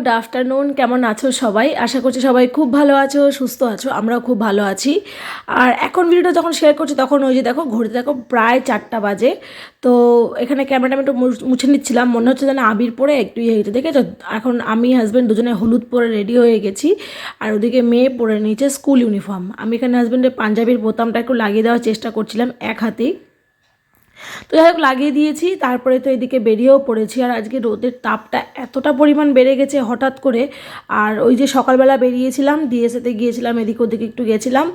Good afternoon. কেমন আছো সবাই? আশা করছি সবাই খুব ভালো আছো, সুস্থ আছো। আমরাও খুব ভালো আছি। আর এখন ভিডিওটা যখন শেয়ার করছি তখন ওই যে দেখো ঘড়িতে দেখো প্রায় 4টা বাজে। তো এখানে ক্যামেরাটা আমি একটু মুছে নিচ্ছিলাম, মনে হচ্ছে যেন আবির পরে একটু ইয়ে হয়েছে, দেখেছো? এখন আমি হাজব্যান্ড দুজনে হলুদ পরে রেডি হয়ে গেছি, আর ওদিকে মেয়ে পরে নিয়েছে স্কুল ইউনিফর্ম। আমি এখানে হাজব্যান্ডের পাঞ্জাবির বোতামটা একটু লাগিয়ে দেওয়ার চেষ্টা করছিলাম এক হাতেই। তো যাই হোক লাগিয়ে দিয়েছি, তারপরে তো এদিকে বেরিয়েও পড়েছি। আর আজকে রোদের তাপটা এতটা পরিমাণ বেড়ে গেছে হঠাৎ করে। আর ওই যে সকালবেলা বেরিয়েছিলাম, ডিএসএতে গিয়েছিলাম, এদিক ওদিকে একটু গেছিলাম,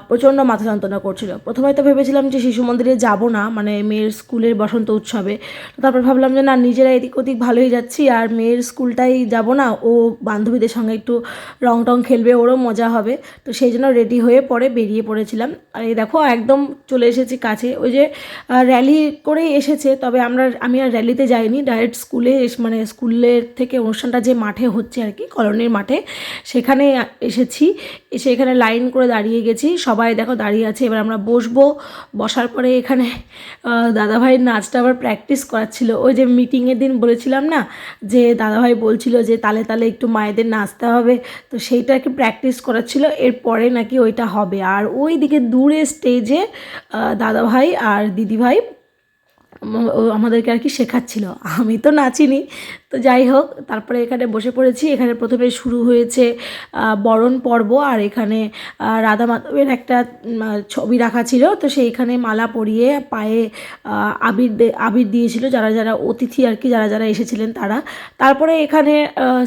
প্রচণ্ড মাথা যন্ত্রণা করছিল। প্রথমে তো ভেবেছিলাম যে শিশু মন্দিরে যাব না, মানে মেয়ের স্কুলের বসন্ত উৎসবে। তো তারপর ভাবলাম যে না, নিজেরা এদিক ওদিক ভালোই যাচ্ছি, আর মেয়ের স্কুলটাই যাব না, ও বান্ধবীদের সঙ্গে একটু রং টং খেলবে, ওরও মজা হবে। তো সেই জন্য রেডি হয়ে পরে বেরিয়ে পড়েছিলাম। আর এই দেখো একদম চলে এসেছি কাছে। ওই যে র্যালি করেই এসেছে, তবে আমি আর র্যালিতে যাইনি, ডাইরেক্ট স্কুলে মানে স্কুলের থেকে অনুষ্ঠানটা যে মাঠে হচ্ছে আর কি, কলোনির মাঠে, সেখানে এসেছি। এসে এখানে লাইন করে দাঁড়িয়ে গেছি, সবাই দেখো দাঁড়িয়ে আছে। এবার আমরা বসবো। বসার পরে এখানে দাদাভাইয়ের নাচটা আবার প্র্যাকটিস করাচ্ছিল। ওই যে মিটিংয়ের দিন বলেছিলাম না যে দাদাভাই বলছিল যে তালে তালে একটু মায়েদের নাচতে হবে, তো সেইটা একটু প্র্যাকটিস করাচ্ছিল। এরপরে নাকি ওইটা হবে। আর ওই দিকে দূরে স্টেজে দাদাভাই আর দিদিভাই আমাদেরকে আর কি শেখাচ্ছিল। আমি তো নাচিনি, তো যাই হোক। তারপরে এখানে বসে পড়েছি। এখানে প্রথমে শুরু হয়েছে বরণ পর্ব, আর এখানে রাধা মাধবের একটা ছবি রাখা ছিল, তো সেইখানে মালা পরিয়ে পায়ে আবির দিয়েছিল যারা যারা অতিথি আর কি, যারা যারা এসেছিলেন তারা। তারপরে এখানে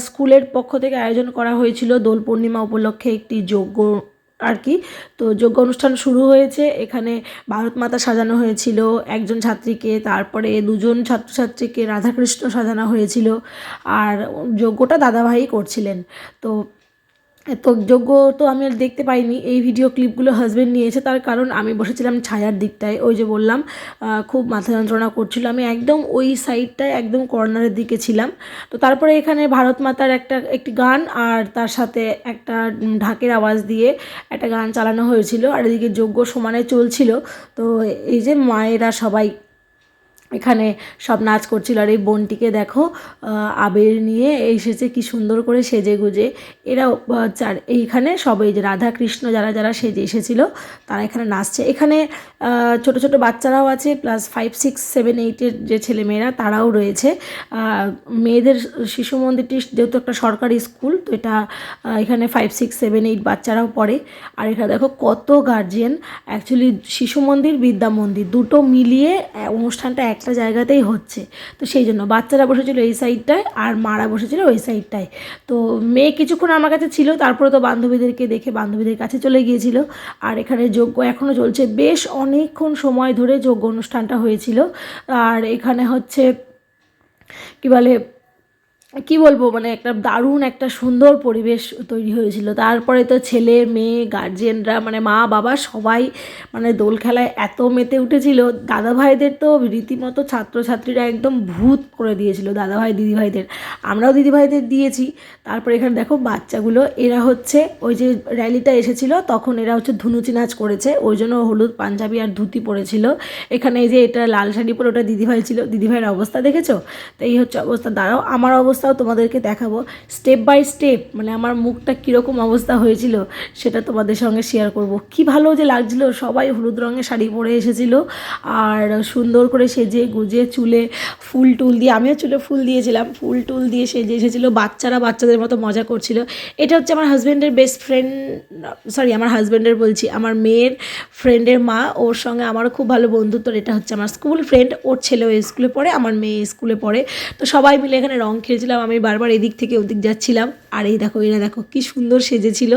স্কুলের পক্ষ থেকে আয়োজন করা হয়েছিল দোল পূর্ণিমা উপলক্ষে একটি যজ্ঞ আর কি। তো যজ্ঞ অনুষ্ঠান শুরু হয়েছে। এখানে ভারত মাতা সাজানো হয়েছিল একজন ছাত্রীকে, তারপরে দুজন ছাত্রছাত্রীকে রাধাকৃষ্ণ সাজানো হয়েছিল। আর যজ্ঞটা দাদাভাই করছিলেন। তো যজ্ঞ তো আমি আর দেখতে পাইনি, এই ভিডিও ক্লিপগুলো হাজব্যান্ড নিয়েছে, তার কারণ আমি বসেছিলাম ছায়ার দিকটায়। ওই যে বললাম খুব মাথা যন্ত্রণা করছিল, আমি একদম ওই সাইডটায় একদম কর্নারের দিকে ছিলাম। তো তারপরে এখানে ভারত মাতার একটি গান, আর তার সাথে একটা ঢাকের আওয়াজ দিয়ে একটা গান চালানো হয়েছিল, আর এদিকে যজ্ঞ সমানে চলছিল। তো এই যে মায়েরা সবাই এখানে সব নাচ করছিল। আর এই বোনটিকে দেখো আবির নিয়ে এসেছে কি সুন্দর করে সেজে গুজে। এরা এইখানে সবাই যে রাধা কৃষ্ণ যারা যারা সেজে এসেছিলো তারা এখানে নাচছে। এখানে ছোট ছোট বাচ্চারাও আছে, প্লাস 5, 6, 7, 8-এর যে ছেলেমেয়েরা তারাও রয়েছে। মেয়েদের শিশু মন্দিরটি যেহেতু একটা সরকারি স্কুল, তো এটা এখানে 5, 6, 7, 8 বাচ্চারাও পড়ে। আর এখানে দেখো কত গার্জিয়ান। অ্যাকচুয়ালি শিশু মন্দির বিদ্যা মন্দির দুটো মিলিয়ে অনুষ্ঠানটা একটা জায়গাতেই হচ্ছে, তো সেই জন্য বাচ্চারা বসেছিল এই সাইডটায় আর মারা বসেছিল ওই সাইডটায়। তো মেয়ে কিছুক্ষণ আমার কাছে ছিল, তারপরে তো বান্ধবীদেরকে দেখে বান্ধবীদের কাছে চলে গিয়েছিল। আর এখানে যজ্ঞ এখনও চলছে, বেশ অনেকক্ষণ সময় ধরে যজ্ঞ অনুষ্ঠানটা হয়েছিল। আর এখানে হচ্ছে কী বলে, কি বলবো, মানে একটা দারুণ একটা সুন্দর পরিবেশ তৈরি হয়েছিল। তারপরে তো ছেলে মেয়ে গার্জিয়ানরা মানে মা বাবা সবাই মানে দোল খেলায় এত মেতে উঠেছিল। দাদাভাইদের তো রীতিমতো ছাত্রছাত্রীরা একদম ভূত করে দিয়েছিল দাদাভাই দিদিভাইদের, আমরাও দিদিভাইদের দিয়েছি। তারপরে এখানে দেখো বাচ্চাগুলো, এরা হচ্ছে ওই যে র্যালিটা এসেছিলো তখন এরা হচ্ছে ধুনুচি নাচ করেছে, ওই জন্য হলুদ পাঞ্জাবি আর ধুতি পরেছিল। এখানে এই যে এটা লাল শাড়ি পরে ওটা দিদিভাই ছিল, দিদিভাইয়ের অবস্থা দেখেছো? তো এই হচ্ছে অবস্থা। দাঁড়াও আমার অবস্থাও তোমাদেরকে দেখাবো স্টেপ বাই স্টেপ, মানে আমার মুখটা কীরকম অবস্থা হয়েছিল সেটা তোমাদের সঙ্গে শেয়ার করব। কি ভালো যে লাগছিল, সবাই হলুদ রঙের শাড়ি পরে এসেছিল আর সুন্দর করে সেজে গুজে চুলে ফুল টুল দিয়ে, আমিও চুলে ফুল দিয়েছিলাম, ফুল টুল দিয়ে সেজে এসেছিলো। বাচ্চারা বাচ্চাদের মতো মজা করছিল। এটা হচ্ছে আমার হাজব্যান্ডের বেস্ট ফ্রেন্ড, সরি আমার হাজব্যান্ডের বলছি, আমার মেয়ের ফ্রেন্ডের মা, ওর সঙ্গে আমারও খুব ভালো বন্ধুত্ব। এটা হচ্ছে আমার স্কুল ফ্রেন্ড, ওর ছেলেও স্কুলে পড়ে, আমার মেয়ে স্কুলে পড়ে। তো সবাই মিলে এখানে রং খেলছিলাম, আমি বারবার এদিক থেকে ওদিক যাচ্ছিলাম। আর এই দেখো এরা দেখো কি সুন্দর সেজেছিল,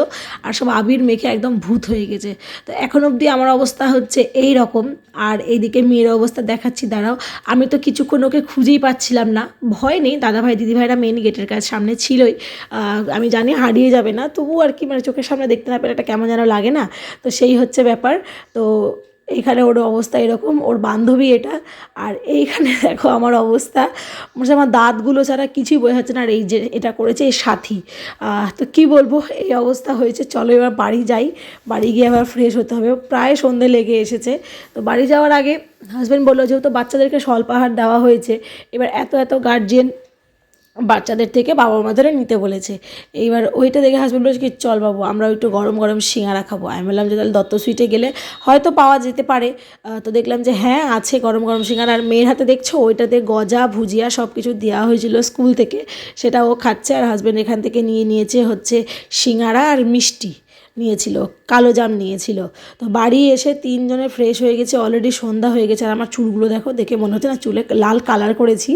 আর সব আবির মেখে একদম ভূত হয়ে গেছে। তো এখন অবধি আমার অবস্থা হচ্ছে এই রকম। আর এইদিকে মেয়ের অবস্থা দেখাচ্ছি, দাঁড়াও। আমি তো কিছুক্ষণ ওকে খুঁজেই পাচ্ছিলাম না, ভয় নেই, দাদাভাই দিদিভাইরা মেন গেটের কাছে সামনে ছিলই। আমি জানি হারিয়ে যাবে না, তবু আর কি, মানে চোখের সামনে দেখতে না পেলে এটা কেমন যেন লাগে না, তো সেই হচ্ছে ব্যাপার। তো এইখানে ওর অবস্থা এরকম, ওর বান্ধবী এটা। আর এইখানে দেখো আমার অবস্থা, মানে আমার দাঁতগুলো ছাড়া কিছুই বোঝা যাচ্ছে না। আর এই যে এটা করেছে এই সাথী, তো কি বলবো, এই অবস্থা হয়েছে। চলো এবার বাড়ি যাই, বাড়ি গিয়ে আবার ফ্রেশ হতে হবে, প্রায় সন্ধে লেগে এসেছে। তো বাড়ি যাওয়ার আগে হাজব্যান্ড বললো যেহেতু বাচ্চাদেরকে স্বল্পাহার দেওয়া হয়েছে, এবার এত গার্জিয়ান বাচ্চাদের থেকে বাবা মাদের নিতে বলেছে। এইবার ওইটা দেখে হাজব্যান্ড বলেছে কি চল বাবু আমরা একটু গরম গরম সিঙ্গারা খাবো। আমি বললাম যে তাহলে দত্ত সুইটে গেলে হয়তো পাওয়া যেতে পারে। তো দেখলাম যে হ্যাঁ আছে গরম গরম সিঙ্গারা। আর মেয়ের হাতে দেখছো ওইটাতে গজা ভুজিয়া সব কিছু দেওয়া হয়েছিল স্কুল থেকে, সেটা ও খাচ্ছে। আর হাজব্যান্ড এখান থেকে নিয়েছে হচ্ছে সিঙ্গারা আর মিষ্টি নিয়েছিল, কালো জাম নিয়েছিল। তো বাড়ি এসে তিনজনে ফ্রেশ হয়ে গেছে, অলরেডি সন্ধ্যা হয়ে গেছে। আর আমার চুলগুলো দেখো, দেখে মনে হচ্ছে না চুলে লাল কালার করেছি।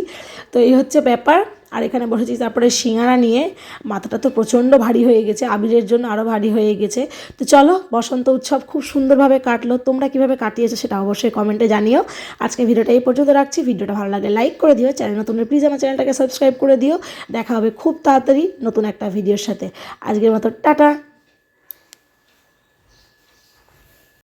তো এই হচ্ছে ব্যাপার। আর এখানে বসেছি, তারপরে সিঙ্গারা নিয়ে মাথাটা তো প্রচণ্ড ভারী হয়ে গেছে, আবিরের জন্য আরও ভারী হয়ে গেছে। তো চলো, বসন্ত উৎসব খুব সুন্দরভাবে কাটলো। তোমরা কীভাবে কাটিয়েছো সেটা অবশ্যই কমেন্টে জানিও। আজকে ভিডিওটা এই পর্যন্ত রাখছি। ভিডিওটা ভালো লাগলে লাইক করে দিও, চ্যানেল নতুন প্লিজ আমার চ্যানেলটাকে সাবস্ক্রাইব করে দিও। দেখা হবে খুব তাড়াতাড়ি নতুন একটা ভিডিওর সাথে। আজকের মতো টাটা।